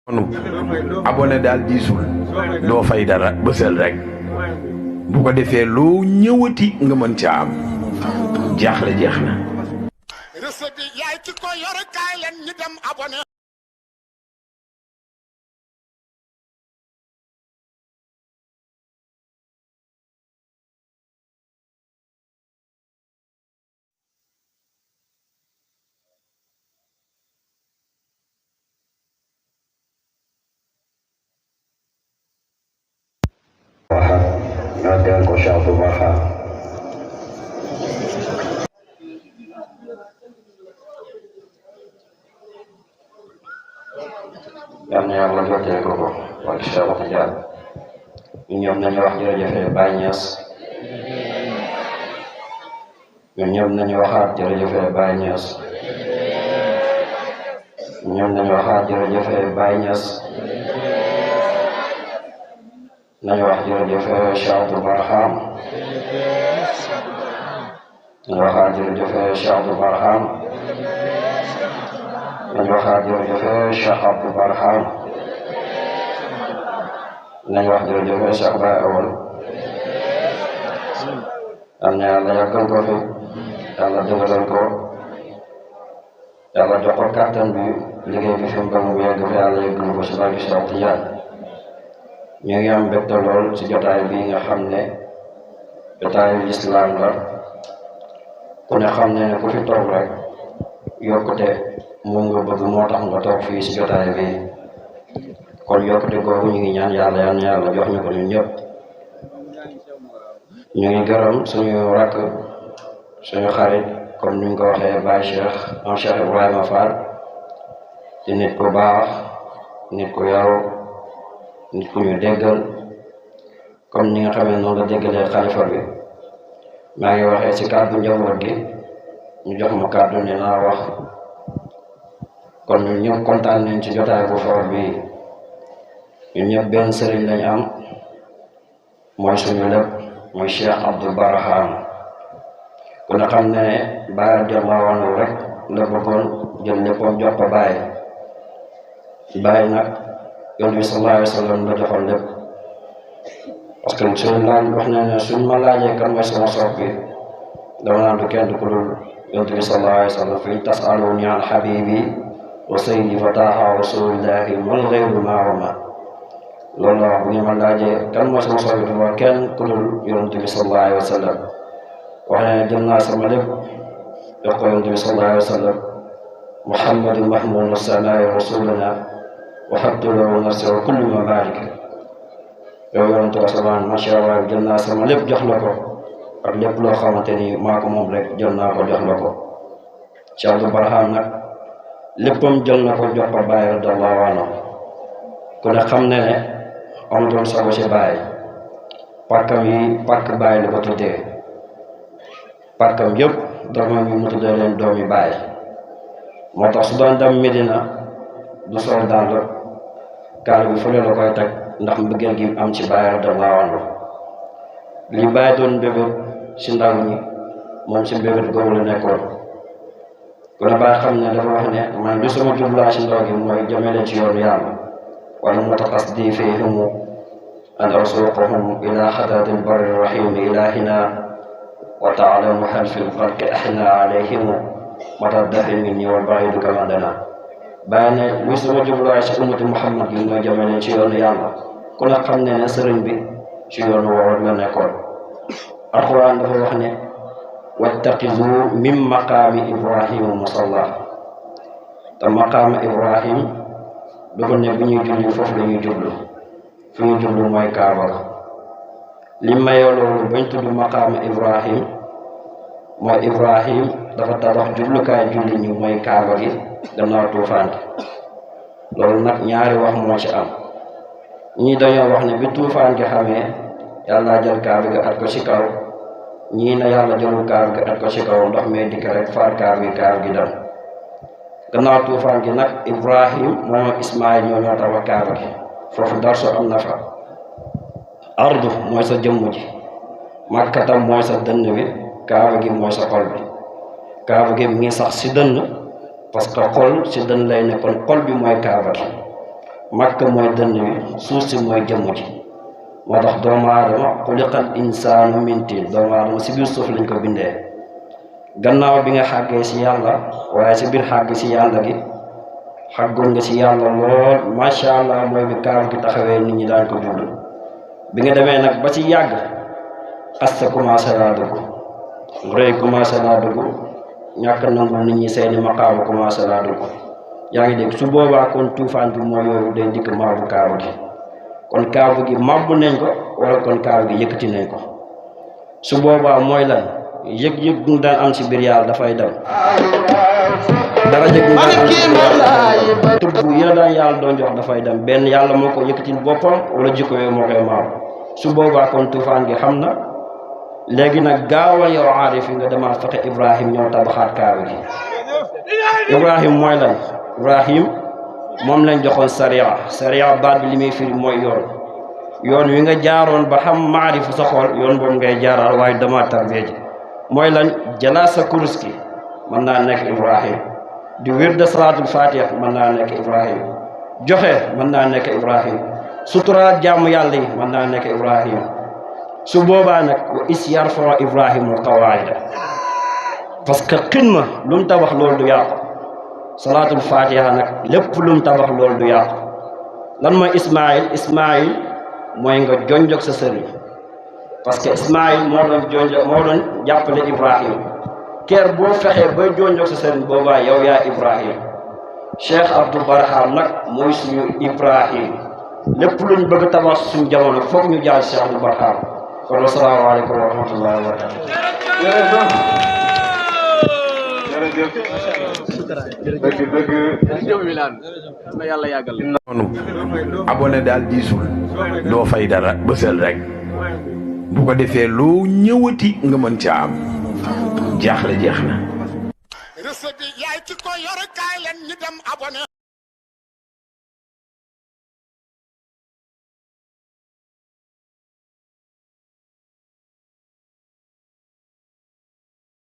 abonné daal diisul doo fay dara bësal rek bu ko defee loo ñëwati nga mën ca am jaaxle jeex na. recette bi yaay ki ko yor kaay leen ñu dem abonné. Nantian ko siya tumaha. Yam na yàlla jotee ko ko wala Cheikh Tidiane ñoom nañu wax jërëjëf Baye Niass ñoom nañu waxaat jërëjëf Baye Niass ñoom nañu waxaat jërëjëf Baye Niass nañu wax jërëjëf Cheikh Abdou Barham nañu waxaat jërëjëf Cheikh Abdou Barham nañu waxaat jërëjëf Cheikh Abdou Barham nañu wax jërëjëf Cheikh Baye Awal am na yàlla yàggal ko fi yàlla dëgëral ko yàlla jox ko kàttan bi liggéey bi fi mu mu yegg fi yàlla yeggal ko si barke Cheikh Tidiane ñu ngi am mbégte lool ci jotaay bii nga xam ne jotaayu lislaam la ku ne xam ne ku fi toog rek yokkute mu nga bëgg moo tax nga toog fii ci jotaay bi kon yokkute googu ñu ngi ñaan yàlla yal na yàlla jox ñu ko ñun ñëpp ñu ngi gërëm suñu rakk suñu xarit comme ni ñu ko waxee Baye Cheikh Ibrahima Fall di nit ku baax nit ku yaru nit ku ñu déggal comme ni nga xamee noonu la déggalee xalifa bi maa ngi waxee ci kàddu njaboot gi ñu jox ma kàddu ne naa wax kon ñun ñëpp kontaan nañ ci jotaay bu foor bi ñun ñëpp benn sëriñ lañ am mooy suñu lépp mooy Cheikh Abdou Barham ku ne xam ne Baye Abdoulaye rek la bëggoon jël léppam jox ko Baye nag Yonent bi sallallahu alayhi wa sallam la joxoon lépp parce que suñu laaj wax na ne suñ ma laajee kan mooy sama soppi dama naan du kenn ku dul Yonent bi sallallahu alayhi wa sallam fi tasaluni an habibi wa sayyidi fataha rasulillahi mal ghayru ma'ruma loolu la wax bu ñu ma laajee kan mooy sama soppi dama kenn ku dul Yonent bi sallallahu alayhi wa sallam wax na ne jël naa sama lépp jox ko Yonent bi sallallahu alayhi wa sallam muhammadun mahmudun sanaa'i rasulina waxabtu lahu nafsi wa kullu ma barik yow yonent bi sallallahu macha allah jël naa sama lépp jox la ko ak lépp loo xamante ni maa ko moom rek jël naa ko jox la ko Cheikh Abdou Barham nag léppam jël na ko jox ko Baye radiyallahu anhu ku ne xam ne ne amutoon sago ci Baye pàkkam yi pàkk Baye la ko tuddee pàkkam yëpp doomam yi mu tuddee leen doomi Baye moo tax su doon dem Medina du sol daal la kaal bi fële la koy teg ndax mbëggeel gi am ci Baye radiyallahu anhu li Baye doon mbébét ci ndaw ñi moom ci mbébét googu la nekkoon kon Baye xam ne dafa wax ne man du sama jublaa ci ndaw gi mooy jëme leen ci yoonu yàlla wala mutaqasdifihim an arsuqahum ila xadatil barri rahim ilahina wa taalamu hal fil xalqi ahna alayhim mata dafi min ñi wal ba'idu kama dana Baye ne muy sama jubluwaay ci ummati Muhammad gi mooy jëmale ci yoonu yàlla ku ne xam ne ne sëriñ bi ci yoonu woowu la nekkoon alquran dafa wax ne wattaxizu min maqaami Ibrahima musalla te maqaama Ibrahim dafa ne bu ñuy julli foofu la ñuy jublu fi ñu jublu mooy Kaaba li mayoo loolu bañ tudd maqaama Ibrahim mooy Ibrahim dafa tabax jublukaay julli ñi mooy Kaaba gi gannaaw tuufaan gi loolu nag ñaari wax moo ci am ñii dañoo wax ne bi tuufaan gi xamee yàlla jël Kaaba gi at ko ci kaw ñii na yàlla jëlul Kaaba gi at ko ci kaw ndox mee dikk rek faar Kaaba gi dem gannaaw tuufaan gi nag Ibrahim moom ak Ismaïl ñoo tabax Kaaba gi foofu darso am na fa ardu mooy sa jëmm ji makkatam mooy sa dënn bi Kaaba gi mooy sa xol bi Kaaba gi mi ngi sax ci dënn parce que xol ci dënn lay nekkoon xol bi mooy Kaaba gi Makka mooy dënn wi suuf si mooy jëmm ji moo tax doomu aadama xuliqal insaanu min tiin doomu aadama si biir suuf lañ ko bindee gannaaw bi nga xàggee si yàlla waaye si biir xàgg si yàlla gi xàggoon nga si yàlla lool macha allah mooy bi kaaba gi taxawee nit ñi daan ko julli bi nga demee nag ba ci yàgg xasta commencé laa dugg rëy commencé laa dugg ñàkk nangul nit ñi seeni maqaama commencé laa dugg yaa ngi dégg su boobaa kon tuufaan bi mooy yooyu day dikk maabu kaaba gi kon kaaba gi màbb nañ ko wala kon kaaba gi yëkkati nañ ko su boobaa mooy lan yëg-yëg bu daan am si biir yàlla dafay dem daraja bu daan am si biir yàlla tubb yi la daan yàlla doon jox dafay dem benn yàlla moo ko yëkkatil boppam wala jikko yooyu moo koy maaw su boobaa kon tuufaan gi xam na léegi nag gaawal yow aarif yi nga demaat fexe Ibrahim ñoo tabaxaat kaaba gi Ibrahim mooy lan Ibrahim moom lañ joxoon sariya baat bi li muy firi mooy yoon wi nga jaaroon ba xam maarifu sa xool yoon boobu ngay jaaraal waaye dama tarbiya ji mooy lan jalaa sa kurus ki mën naa nekk Ibrahim di wirde salaatul fatiha mën naa nekk Ibrahim joxe mën naa nekk Ibrahim suturaat jàmm yàlla yi mën naa nekk Ibrahim su boobaa nag wa is yarfa Ibrahimul qawaida parce que xidma lu mu tabax loolu du yàqu salaatul fatiha nag lépp lu mu tabax loolu du yàqu lan mooy Ismaïl mooy nga jonjog sa sëriñ parce que Ismaïl moo doon jàppale Ibrahim keer boo fexee bay jonjog sa sëriñ boobaa yow yaa Ibrahim Cheikh Abdou Barham nag mooy suñu Ibrahim lépp luñ bëgg tabax suñu jamono foog ñu jaar Cheikh Abdou Barham kon asalaamaaleykum wa rahmatullahi wa barakatuh noonu abonné daal diisul doo fay dara bësal rek bu ko defee loo ñëwati nga mën ca am jaaxle jeex na recette bi yaay ki ko yor kaay leen ñu dem abonné